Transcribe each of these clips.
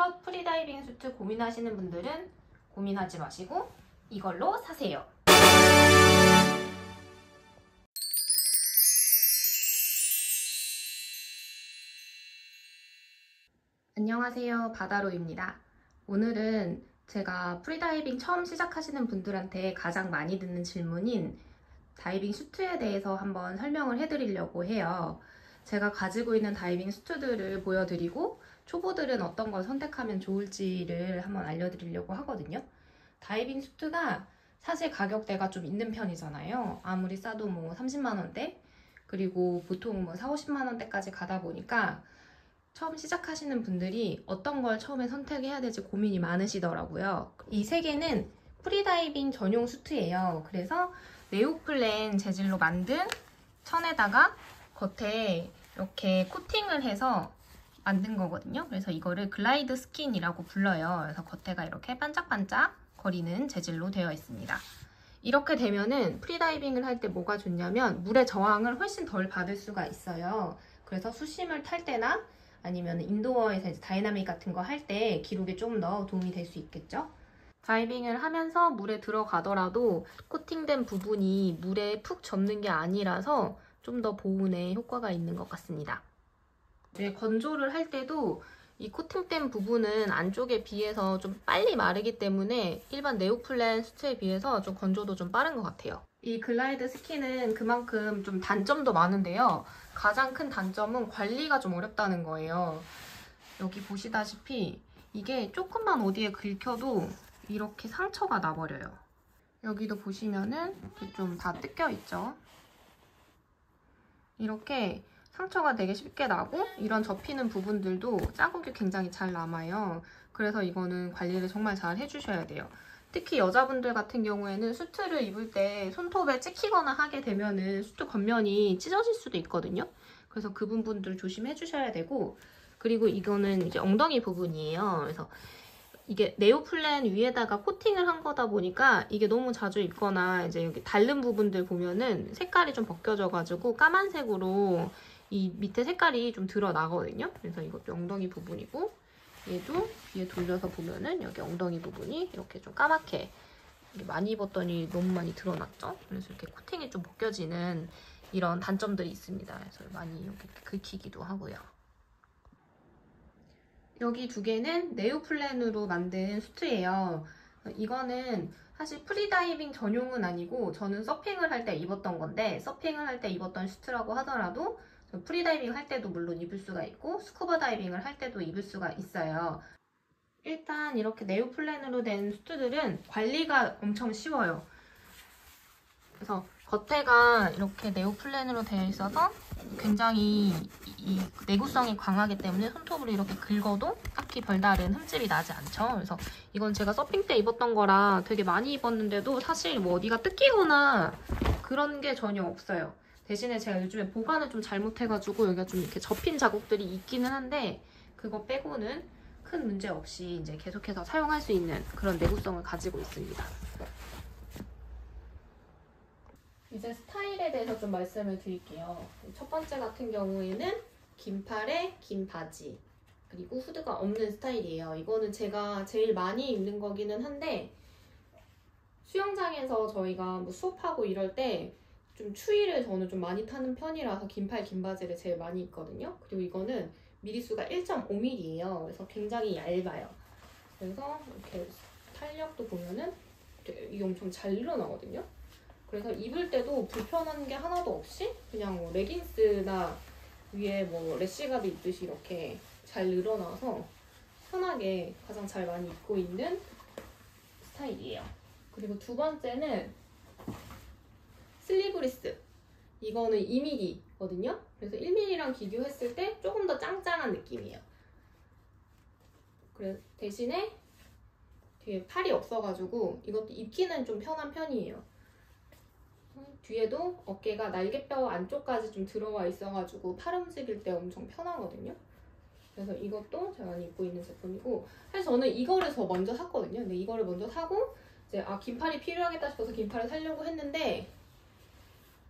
첫 프리다이빙 수트 고민하시는 분들은 고민하지 마시고 이걸로 사세요. 안녕하세요, 바다로입니다. 오늘은 제가 프리다이빙 처음 시작하시는 분들한테 가장 많이 듣는 질문인 다이빙 수트에 대해서 한번 설명을 해드리려고 해요. 제가 가지고 있는 다이빙 수트들을 보여드리고 초보들은 어떤 걸 선택하면 좋을지를 한번 알려드리려고 하거든요. 다이빙 수트가 사실 가격대가 좀 있는 편이잖아요. 아무리 싸도 뭐 30만 원대, 그리고 보통 뭐 4, 50만 원대까지 가다 보니까 처음 시작하시는 분들이 어떤 걸 처음에 선택해야 될지 고민이 많으시더라고요. 이 세 개는 프리다이빙 전용 수트예요. 그래서 네오플랜 재질로 만든 천에다가 겉에 이렇게 코팅을 해서 만든 거거든요. 그래서 이거를 글라이드 스킨이라고 불러요. 그래서 겉에가 이렇게 반짝반짝 거리는 재질로 되어 있습니다. 이렇게 되면은 프리다이빙을 할 때 뭐가 좋냐면 물의 저항을 훨씬 덜 받을 수가 있어요. 그래서 수심을 탈 때나 아니면 인도어에서 이제 다이나믹 같은 거 할 때 기록에 좀 더 도움이 될 수 있겠죠? 다이빙을 하면서 물에 들어가더라도 코팅된 부분이 물에 푹 젖는 게 아니라서 좀 더 보온에 효과가 있는 것 같습니다. 이제 건조를 할 때도 이 코팅된 부분은 안쪽에 비해서 좀 빨리 마르기 때문에 일반 네오플랜 수트에 비해서 좀 건조도 좀 빠른 것 같아요. 이 글라이드 스킨은 그만큼 좀 단점도 많은데요. 가장 큰 단점은 관리가 좀 어렵다는 거예요. 여기 보시다시피 이게 조금만 어디에 긁혀도 이렇게 상처가 나버려요. 여기도 보시면은 좀 다 뜯겨 있죠. 이렇게 상처가 되게 쉽게 나고 이런 접히는 부분들도 자국이 굉장히 잘 남아요. 그래서 이거는 관리를 정말 잘 해주셔야 돼요. 특히 여자분들 같은 경우에는 수트를 입을 때 손톱에 찍히거나 하게 되면은 수트 겉면이 찢어질 수도 있거든요. 그래서 그 부분들 조심해 주셔야 되고, 그리고 이거는 이제 엉덩이 부분이에요. 그래서 이게 네오플랜 위에다가 코팅을 한 거다 보니까 이게 너무 자주 입거나 이제 여기 닳는 부분들 보면은 색깔이 좀 벗겨져가지고 까만색으로 이 밑에 색깔이 좀 드러나거든요. 그래서 이것도 엉덩이 부분이고, 얘도 뒤에 돌려서 보면은 여기 엉덩이 부분이 이렇게 좀 까맣게 많이 입었더니 너무 많이 드러났죠. 그래서 이렇게 코팅이 좀 벗겨지는 이런 단점들이 있습니다. 그래서 많이 이렇게 긁히기도 하고요. 여기 두 개는 네오플랜으로 만든 수트예요. 이거는 사실 프리다이빙 전용은 아니고 저는 서핑을 할 때 입었던 건데, 서핑을 할 때 입었던 수트라고 하더라도 프리다이빙 할 때도 물론 입을 수가 있고 스쿠버 다이빙을 할 때도 입을 수가 있어요. 일단 이렇게 네오플랜으로 된 수트들은 관리가 엄청 쉬워요. 그래서 겉에가 이렇게 네오플랜으로 되어 있어서 굉장히 이 내구성이 강하기 때문에 손톱으로 이렇게 긁어도 딱히 별다른 흠집이 나지 않죠. 그래서 이건 제가 서핑 때 입었던 거라 되게 많이 입었는데도 사실 뭐 어디가 뜯기거나 그런 게 전혀 없어요. 대신에 제가 요즘에 보관을 좀 잘못해가지고 여기가 좀 이렇게 접힌 자국들이 있기는 한데 그거 빼고는 큰 문제 없이 이제 계속해서 사용할 수 있는 그런 내구성을 가지고 있습니다. 이제 스타일에 대해서 좀 말씀을 드릴게요. 첫 번째 같은 경우에는 긴 팔에 긴 바지, 그리고 후드가 없는 스타일이에요. 이거는 제가 제일 많이 입는 거기는 한데 수영장에서 저희가 뭐 수업하고 이럴 때 좀 추위를 저는 좀 많이 타는 편이라서 긴 팔 긴 바지를 제일 많이 입거든요. 그리고 이거는 미리수가 1.5mm예요. 그래서 굉장히 얇아요. 그래서 이렇게 탄력도 보면은 이게 엄청 잘 늘어나거든요. 그래서 입을 때도 불편한 게 하나도 없이 그냥 뭐 레깅스나 위에 뭐 래쉬가드 입듯이 이렇게 잘 늘어나서 편하게 가장 잘 많이 입고 있는 스타일이에요. 그리고 두 번째는 슬리브리스. 이거는 2mm거든요. 그래서 1mm랑 비교했을 때 조금 더 짱짱한 느낌이에요. 그래 대신에 뒤에 팔이 없어가지고 이것도 입기는 좀 편한 편이에요. 뒤에도 어깨가 날개뼈 안쪽까지 좀 들어와 있어가지고 팔 움직일 때 엄청 편하거든요. 그래서 이것도 제가 많이 입고 있는 제품이고, 사실 저는 이거를 더 먼저 샀거든요. 근데 이거를 먼저 사고 이제 긴팔이 필요하겠다 싶어서 긴팔을 사려고 했는데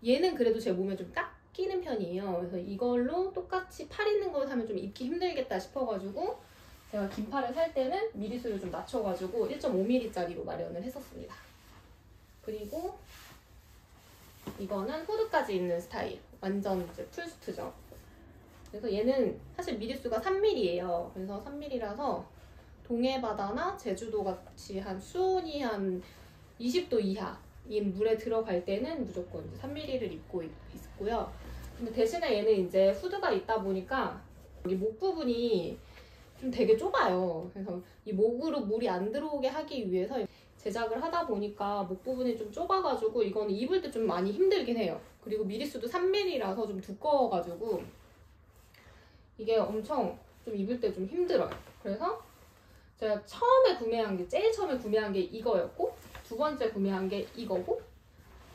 얘는 그래도 제 몸에 좀 딱 끼는 편이에요. 그래서 이걸로 똑같이 팔 있는 걸 사면 좀 입기 힘들겠다 싶어가지고 제가 긴팔을 살 때는 미리수를 좀 낮춰가지고 1.5mm짜리로 마련을 했었습니다. 그리고 이거는 후드까지 있는 스타일. 완전 이제 풀수트죠. 그래서 얘는 사실 미리수가 3mm예요. 그래서 3mm라서 동해바다나 제주도 같이 한 수온이 한 20도 이하인 물에 들어갈 때는 무조건 3mm를 입고 있고요. 근데 대신에 얘는 이제 후드가 있다 보니까 여기 목 부분이 좀 되게 좁아요. 그래서 이 목으로 물이 안 들어오게 하기 위해서 제작을 하다 보니까 목 부분이 좀 좁아가지고 이거는 입을 때 좀 많이 힘들긴 해요. 그리고 미리수도 3mm라서 좀 두꺼워가지고 이게 엄청 좀 입을 때 좀 힘들어요. 그래서 제가 제일 처음에 구매한 게 이거였고, 두 번째 구매한 게 이거고,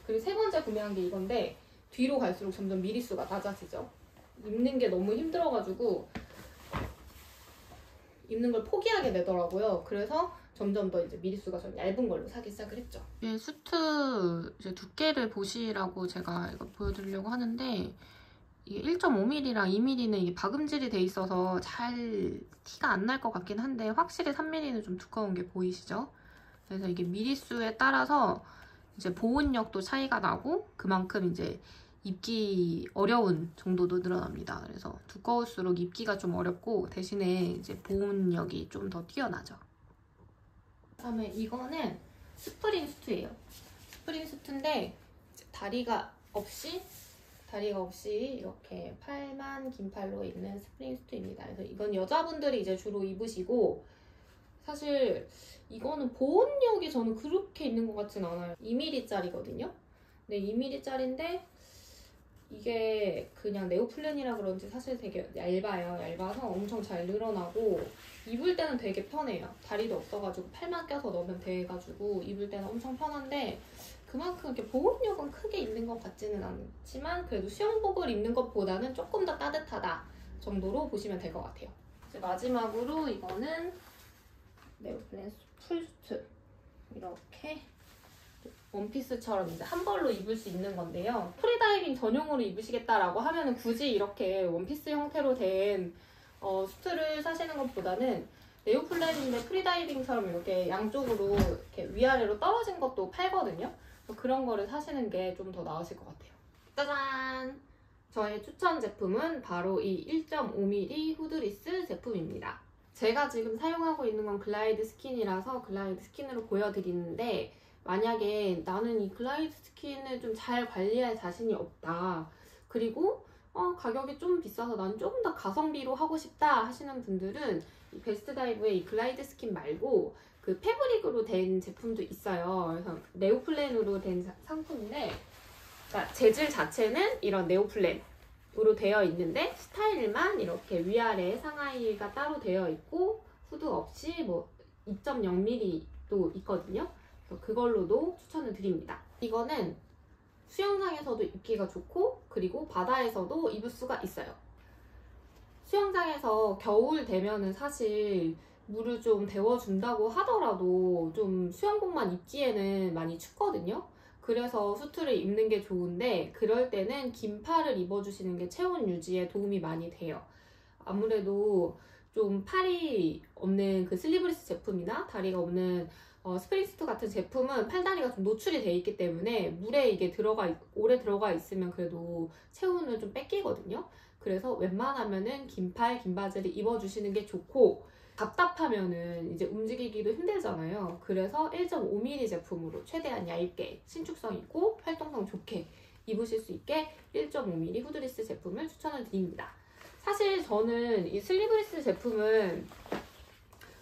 그리고 세 번째 구매한 게 이건데, 뒤로 갈수록 점점 미리수가 낮아지죠. 입는 게 너무 힘들어가지고 입는 걸 포기하게 되더라고요. 그래서 점점 더 이제 미리수가 좀 얇은 걸로 사기 시작을 했죠. 이 수트 이제 두께를 보시라고 제가 이거 보여드리려고 하는데, 이게 1.5mm랑 2mm는 이게 박음질이 돼 있어서 잘 티가 안 날 것 같긴 한데, 확실히 3mm는 좀 두꺼운 게 보이시죠? 그래서 이게 미리수에 따라서 이제 보온력도 차이가 나고, 그만큼 이제 입기 어려운 정도도 늘어납니다. 그래서 두꺼울수록 입기가 좀 어렵고, 대신에 이제 보온력이 좀 더 뛰어나죠. 그다음에 이거는 스프링 수트예요. 스프링 수트인데 다리가 없이 이렇게 팔만 긴 팔로 있는 스프링 수트입니다. 그래서 이건 여자분들이 이제 주로 입으시고, 사실 이거는 보온력이 저는 그렇게 있는 것 같진 않아요. 2mm짜리거든요. 근데 2mm짜리인데 이게 그냥 네오플랜이라 그런지 사실 되게 얇아서 엄청 잘 늘어나고, 입을 때는 되게 편해요. 다리도 없어가지고 팔만 껴서 넣으면 돼가지고 입을 때는 엄청 편한데, 그만큼 이렇게 보온력은 크게 있는 것 같지는 않지만 그래도 수영복을 입는 것보다는 조금 더 따뜻하다 정도로 보시면 될 것 같아요. 이제 마지막으로 이거는 네오플랜 풀수트, 이렇게 원피스처럼 이제 한 벌로 입을 수 있는 건데요. 프리다이빙 전용으로 입으시겠다라고 하면은 굳이 이렇게 원피스 형태로 된 수트를 사시는 것보다는 네오플랜인데 프리다이빙처럼 이렇게 양쪽으로 이렇게 위아래로 떨어진 것도 팔거든요. 그런 거를 사시는 게 좀 더 나으실 것 같아요. 짜잔! 저의 추천 제품은 바로 이 1.5mm 후드리스 제품입니다. 제가 지금 사용하고 있는 건 글라이드 스킨이라서 글라이드 스킨으로 보여드리는데, 만약에 나는 이 글라이드 스킨을 좀 잘 관리할 자신이 없다, 그리고 가격이 좀 비싸서 난 조금 더 가성비로 하고 싶다 하시는 분들은 이 베스트다이브의 이 글라이드 스킨 말고 그 패브릭으로 된 제품도 있어요. 그래서 네오플랜으로 된 상품인데, 그러니까 재질 자체는 이런 네오플랜으로 되어 있는데 스타일만 이렇게 위아래 상하이가 따로 되어 있고, 후드 없이 뭐 2.0mm도 있거든요. 그래서 그걸로도 추천을 드립니다. 이거는 수영장에서도 입기가 좋고, 그리고 바다에서도 입을 수가 있어요. 수영장에서 겨울 되면은 사실 물을 좀 데워준다고 하더라도 좀 수영복만 입기에는 많이 춥거든요. 그래서 수트를 입는 게 좋은데, 그럴 때는 긴 팔을 입어주시는 게 체온 유지에 도움이 많이 돼요. 아무래도 좀 팔이 없는 그 슬리브리스 제품이나 다리가 없는 스프링수트 같은 제품은 팔다리가 좀 노출이 돼 있기 때문에 물에 이게 오래 들어가 있으면 그래도 체온을 좀 뺏기거든요. 그래서 웬만하면은 긴 팔, 긴 바지를 입어주시는 게 좋고, 답답하면은 이제 움직이기도 힘들잖아요. 그래서 1.5mm 제품으로 최대한 얇게 신축성 있고 활동성 좋게 입으실 수 있게 1.5mm 후드리스 제품을 추천을 드립니다. 사실 저는 이 슬리브리스 제품은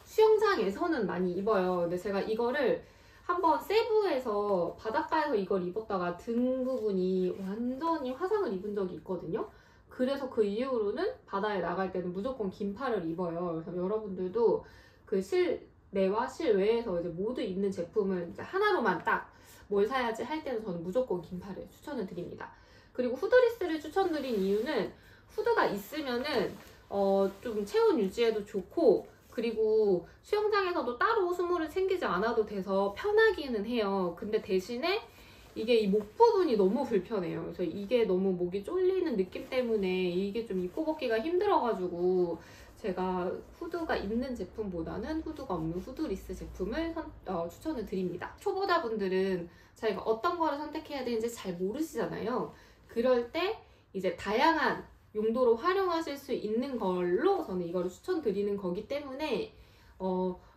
수영장에서는 많이 입어요. 근데 제가 이거를 한번 세부에서 바닷가에서 이걸 입었다가 등 부분이 완전히 화상을 입은 적이 있거든요. 그래서 그 이후로는 바다에 나갈 때는 무조건 긴 팔을 입어요. 그래서 여러분들도 그 실내와 실외에서 이제 모두 입는 제품을 이제 하나로만 딱 뭘 사야지 할 때는 저는 무조건 긴 팔을 추천을 드립니다. 그리고 후드리스를 추천드린 이유는 후드가 있으면은 좀 체온 유지에도 좋고, 그리고 수영장에서도 따로 수모를 챙기지 않아도 돼서 편하기는 해요. 근데 대신에 이게 이 목 부분이 너무 불편해요. 그래서 이게 너무 목이 쫄리는 느낌 때문에 이게 좀 입고 벗기가 힘들어가지고 제가 후드가 있는 제품보다는 후드가 없는 후드리스 제품을 추천을 드립니다. 초보자분들은 자기가 어떤 거를 선택해야 되는지 잘 모르시잖아요. 그럴 때 이제 다양한 용도로 활용하실 수 있는 걸로 저는 이거를 추천드리는 거기 때문에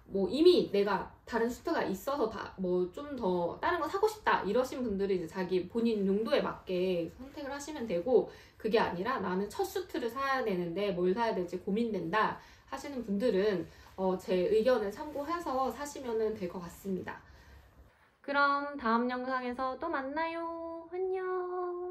뭐 이미 내가 다른 슈트가 있어서 뭐 좀 더 다른 거 사고 싶다 이러신 분들은 이제 자기 본인 용도에 맞게 선택을 하시면 되고, 그게 아니라 나는 첫 슈트를 사야 되는데 뭘 사야 될지 고민된다 하시는 분들은 제 의견을 참고해서 사시면 될 것 같습니다. 그럼 다음 영상에서 또 만나요. 안녕.